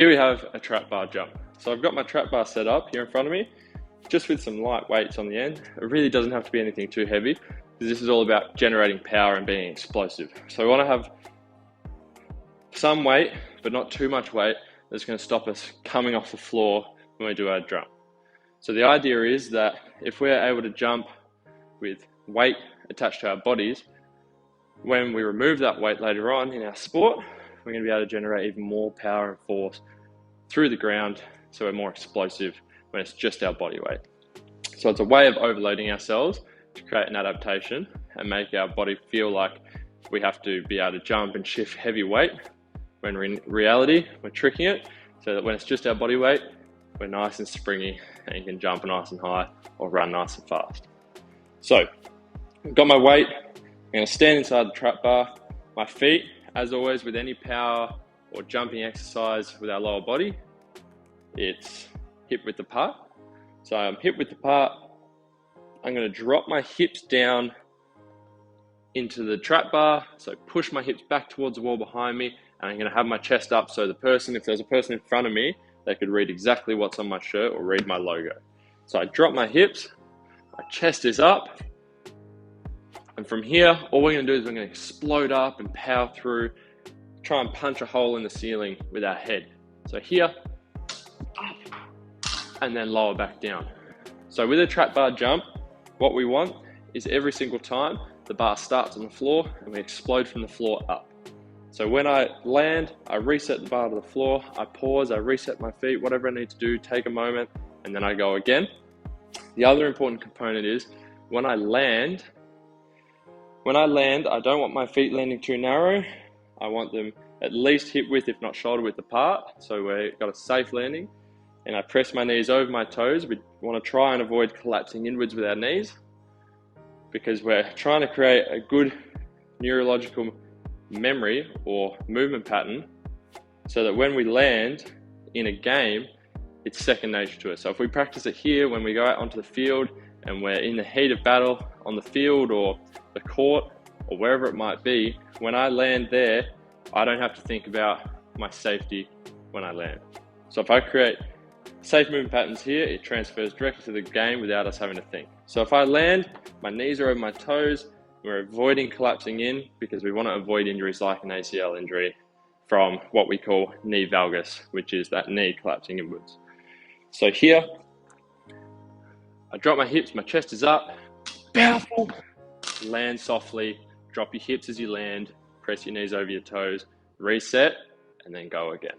Here we have a trap bar jump. So I've got my trap bar set up here in front of me, just with some light weights on the end. It really doesn't have to be anything too heavy, because this is all about generating power and being explosive. So we want to have some weight, but not too much weight that's going to stop us coming off the floor when we do our jump. So the idea is that if we're able to jump with weight attached to our bodies, when we remove that weight later on in our sport, we're going to be able to generate even more power and force through the ground, so we're more explosive when it's just our body weight. So it's a way of overloading ourselves to create an adaptation and make our body feel like we have to be able to jump and shift heavy weight, when in reality we're tricking it so that when it's just our body weight, we're nice and springy and you can jump nice and high or run nice and fast. So I've got my weight, I'm going to stand inside the trap bar. My feet, as always with any power or jumping exercise with our lower body, it's hip width apart. So I'm hip width apart. I'm going to drop my hips down into the trap bar, so push my hips back towards the wall behind me, and I'm going to have my chest up so if there's a person in front of me, they could read exactly what's on my shirt or read my logo. So I drop my hips, my chest is up, and from here, all we're going to do is we're going to explode up and power through, try and punch a hole in the ceiling with our head. So here, up, and then lower back down. So with a trap bar jump, what we want is every single time the bar starts on the floor and we explode from the floor up. So when I land, I reset the bar to the floor, I pause, I reset my feet, whatever I need to do, take a moment, and then I go again. The other important component is when I land, I don't want my feet landing too narrow. I want them at least hip width, if not shoulder width apart. So we've got a safe landing. And I press my knees over my toes. We want to try and avoid collapsing inwards with our knees, because we're trying to create a good neurological memory or movement pattern so that when we land in a game, it's second nature to us. So if we practice it here, when we go out onto the field and we're in the heat of battle on the field or the court or wherever it might be, when I land there, I don't have to think about my safety when I land. So if I create safe movement patterns here, it transfers directly to the game without us having to think. So if I land, my knees are over my toes, we're avoiding collapsing in because we want to avoid injuries like an ACL injury from what we call knee valgus, which is that knee collapsing inwards. So here, I drop my hips, my chest is up, powerful, land softly, drop your hips as you land, press your knees over your toes, reset, and then go again.